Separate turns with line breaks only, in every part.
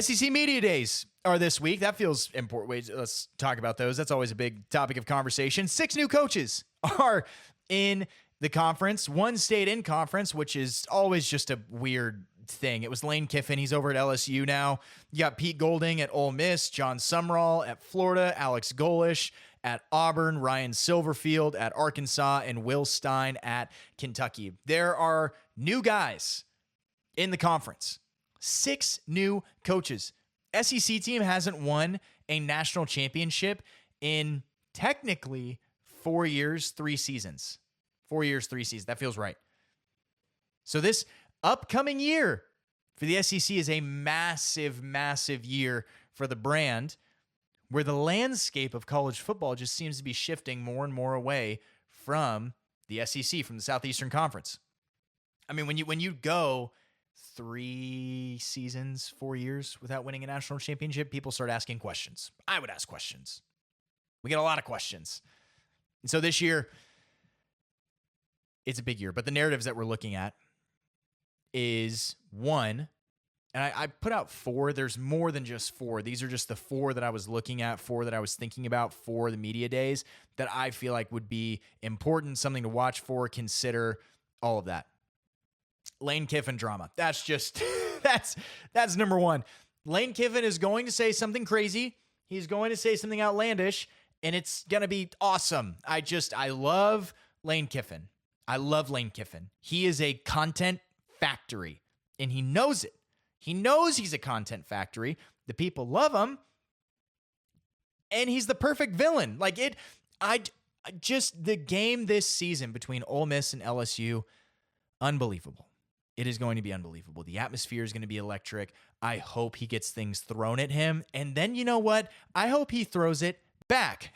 SEC Media Days are this week. That feels important. Wait, let's talk about those. That's always a big topic of conversation. 6 new coaches are in the conference. One stayed in conference, which is always just a weird thing. It was Lane Kiffin. He's over at LSU now. You got Pete Golding at Ole Miss, John Sumrall at Florida, Alex Golish at Auburn, Ryan Silverfield at Arkansas, and Will Stein at Kentucky. There are new guys in the conference. 6 new coaches. SEC team hasn't won a national championship in technically 4 years, 3 seasons. 4 years, 3 seasons. That feels right. So this upcoming year for the SEC is a massive, massive year for the brand, where the landscape of college football just seems to be shifting more and more away from the SEC, from the Southeastern Conference. I mean, when you go 3 seasons, 4 years without winning a national championship, people start asking questions. I would ask questions. We get a lot of questions. And so this year, it's a big year. But the narratives that we're looking at is, one, and I put out 4. There's more than just 4. These are just the 4 that I was looking at, 4 that I was thinking about for the media days that I feel like would be important, something to watch for, consider, all of that. Lane Kiffin drama. That's just, that's number 1. Lane Kiffin is going to say something crazy. He's going to say something outlandish, and it's going to be awesome. I love Lane Kiffin. I love Lane Kiffin. He is a content factory, and he knows it. He knows he's a content factory. The people love him, and he's the perfect villain. The game this season between Ole Miss and LSU, unbelievable. It is going to be unbelievable. The atmosphere is going to be electric. I hope he gets things thrown at him. And then, you know what? I hope he throws it back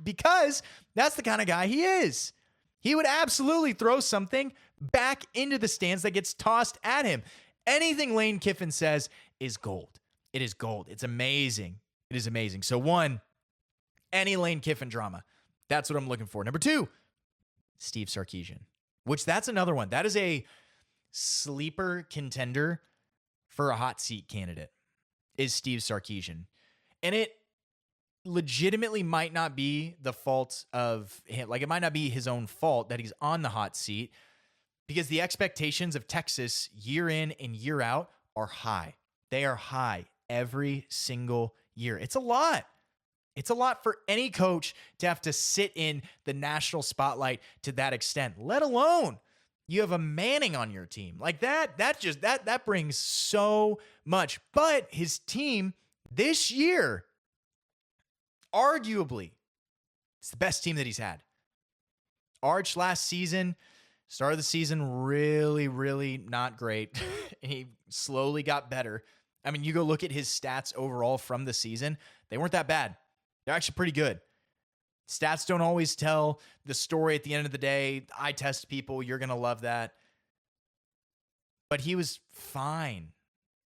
because that's the kind of guy he is. He would absolutely throw something back into the stands that gets tossed at him. Anything Lane Kiffin says is gold. It is gold. It's amazing. It is amazing. So 1, any Lane Kiffin drama. That's what I'm looking for. Number 2, Steve Sarkisian, which that's another one. That is a sleeper contender for a hot seat candidate, is Steve Sarkisian. And it legitimately might not be the fault of him. Like, it might not be his own fault that he's on the hot seat, because the expectations of Texas year in and year out are high. They are high every single year. It's a lot. It's a lot for any coach to have to sit in the national spotlight to that extent, let alone you have a Manning on your team. Like that brings so much. But his team this year, arguably, it's the best team that he's had. Arch last season, start of the season, really, really not great. And he slowly got better. I mean, you go look at his stats overall from the season, they weren't that bad. They're actually pretty good. Stats don't always tell the story at the end of the day. I test people. You're going to love that. But he was fine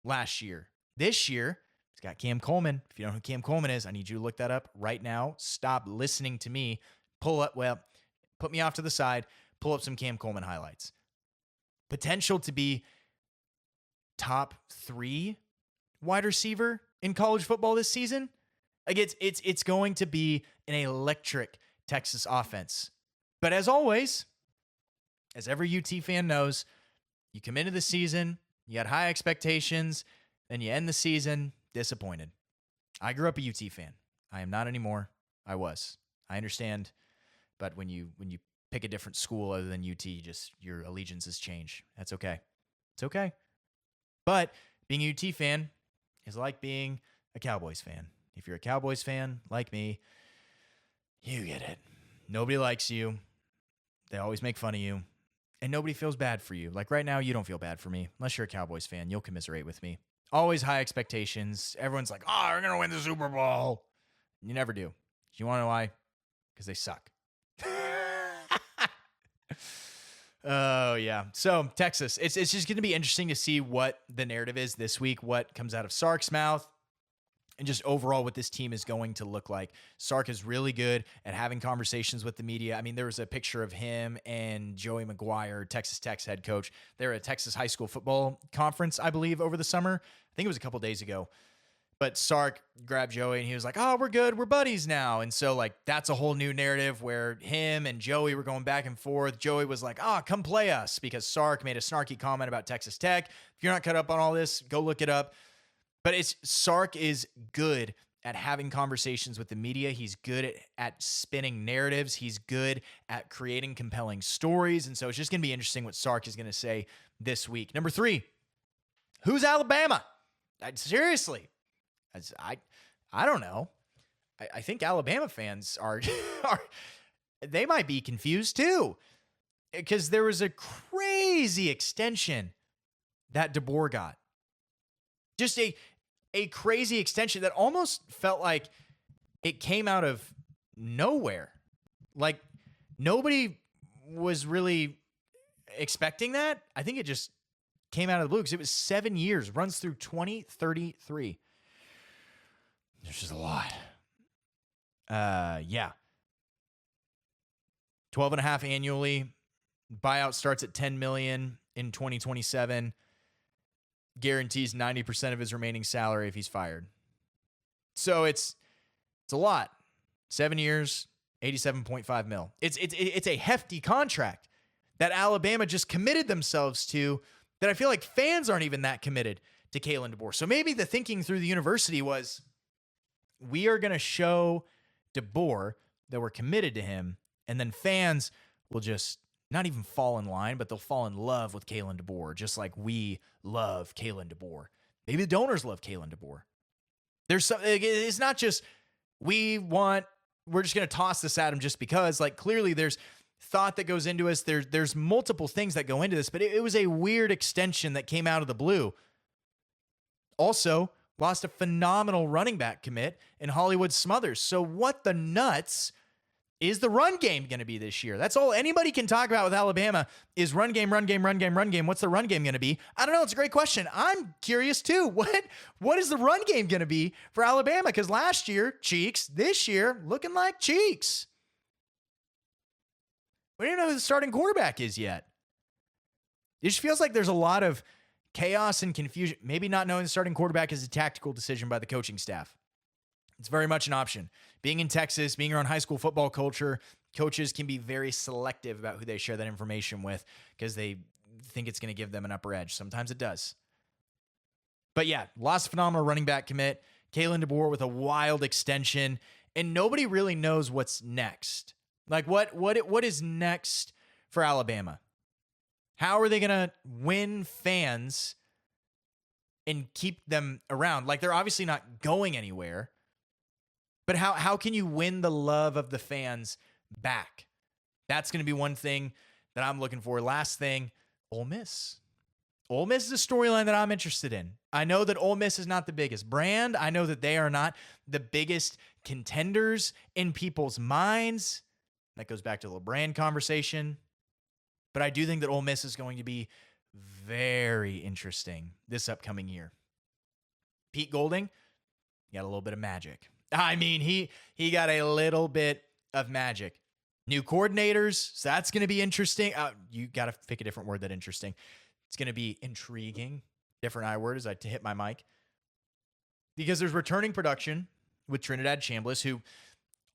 last year. This year, he's got Cam Coleman. If you don't know who Cam Coleman is, I need you to look that up right now. Stop listening to me. Put me off to the side. Pull up some Cam Coleman highlights. Potential to be top 3 wide receiver in college football this season. Like it's going to be an electric Texas offense. But as always, as every UT fan knows, you come into the season, you had high expectations, then you end the season disappointed. I grew up a UT fan. I am not anymore. I was. I understand. But when you pick a different school other than UT, your allegiances change. That's okay. It's okay. But being a UT fan is like being a Cowboys fan. If you're a Cowboys fan like me, you get it. Nobody likes you. They always make fun of you. And nobody feels bad for you. Like right now, you don't feel bad for me. Unless you're a Cowboys fan, you'll commiserate with me. Always high expectations. Everyone's like, we're going to win the Super Bowl. You never do. You want to know why? Because they suck. Oh, yeah. So, Texas, it's just going to be interesting to see what the narrative is this week, what comes out of Sark's mouth. and just overall what this team is going to look like. Sark is really good at having conversations with the media. I mean, there was a picture of him and Joey McGuire, Texas Tech's head coach. They're at a Texas high school football conference, I believe, over the summer. I think it was a couple days ago. But Sark grabbed Joey and he was like, oh, we're good. We're buddies now. And so, like, that's a whole new narrative where him and Joey were going back and forth. Joey was like, come play us, because Sark made a snarky comment about Texas Tech. If you're not caught up on all this, go look it up. But Sark is good at having conversations with the media. He's good at spinning narratives. He's good at creating compelling stories. And so it's just going to be interesting what Sark is going to say this week. Number 3, who's Alabama? Seriously. I don't know. I think Alabama fans are they might be confused too, because there was a crazy extension that DeBoer got. Just a crazy extension that almost felt like it came out of nowhere. Like nobody was really expecting that. I think it just came out of the blue because it was 7 years, runs through 2033. There's just a lot. 12.5 annually. Buyout starts at $10 million in 2027. Guarantees 90% of his remaining salary if he's fired. So it's a lot. 7 years, $87.5 million. It's a hefty contract that Alabama just committed themselves to, that I feel like fans aren't even that committed to Kalen DeBoer. So maybe the thinking through the university was, we are going to show DeBoer that we're committed to him, and then fans will just not even fall in line, but they'll fall in love with Kalen DeBoer, just like we love Kalen DeBoer. Maybe the donors love Kalen DeBoer. It's not just we're just going to toss this at him just because. Like, clearly there's thought that goes into us. There's multiple things that go into this, but it was a weird extension that came out of the blue. Also, lost a phenomenal running back commit in Hollywood Smothers. So what the nuts is the run game going to be this year? That's all anybody can talk about with Alabama is run game, run game, run game, run game. What's the run game going to be? I don't know. It's a great question. I'm curious too. What is the run game going to be for Alabama? Because last year, Cheeks. This year, looking like Cheeks. We don't even know who the starting quarterback is yet. It just feels like there's a lot of chaos and confusion. Maybe not knowing the starting quarterback is a tactical decision by the coaching staff. It's very much an option. Being in Texas, being around high school football culture, coaches can be very selective about who they share that information with because they think it's going to give them an upper edge. Sometimes it does. But yeah, lost a phenomenal running back commit. Kalen DeBoer with a wild extension, and nobody really knows what's next. Like what is next for Alabama? How are they going to win fans and keep them around? Like, they're obviously not going anywhere. But how can you win the love of the fans back? That's going to be one thing that I'm looking for. Last thing, Ole Miss. Ole Miss is a storyline that I'm interested in. I know that Ole Miss is not the biggest brand. I know that they are not the biggest contenders in people's minds. That goes back to the brand conversation. But I do think that Ole Miss is going to be very interesting this upcoming year. Pete Golding, he got a little bit of magic. I mean, he got a little bit of magic. New coordinators, so that's going to be interesting. You got to pick a different word than interesting. It's going to be intriguing. Different I word as I hit my mic. Because there's returning production with Trinidad Chambliss, who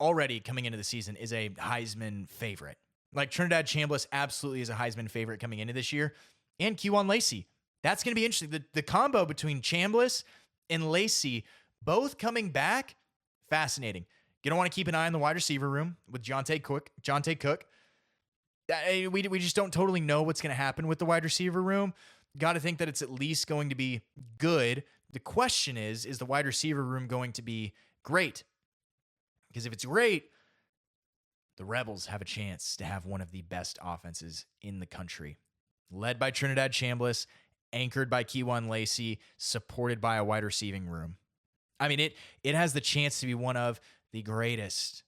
already coming into the season is a Heisman favorite. Like, Trinidad Chambliss absolutely is a Heisman favorite coming into this year. And Kewan Lacey. That's going to be interesting. The combo between Chambliss and Lacey both coming back, fascinating. You're going to want to keep an eye on the wide receiver room with Jonte Cook. We just don't totally know what's going to happen with the wide receiver room. Got to think that it's at least going to be good. The question is the wide receiver room going to be great? Because if it's great, the Rebels have a chance to have one of the best offenses in the country. Led by Trinidad Chambliss, anchored by Kewan Lacey, supported by a wide receiving room. I mean, it has the chance to be one of the greatest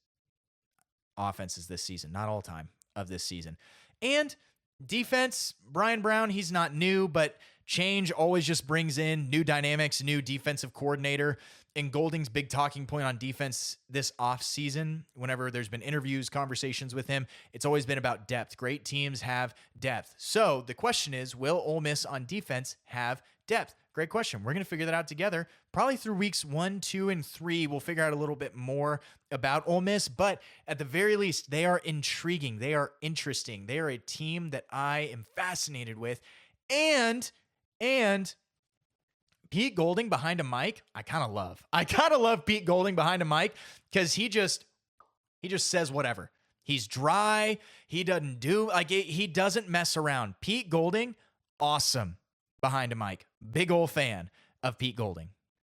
offenses this season, not all time, of this season. And defense, Brian Brown, he's not new, but change always just brings in new dynamics, new defensive coordinator. And Golding's big talking point on defense this offseason, whenever there's been interviews, conversations with him, it's always been about depth. Great teams have depth. So the question is, will Ole Miss on defense have depth? Great question. We're going to figure that out together. Probably through weeks 1, 2, and 3, we'll figure out a little bit more about Ole Miss. But at the very least, they are intriguing. They are interesting. They are a team that I am fascinated with. And Pete Golding behind a mic, I kind of love. I kind of love Pete Golding behind a mic because he just says whatever. He's dry. He doesn't mess around. Pete Golding, awesome behind a mic. Big ol' fan of Pete Golding.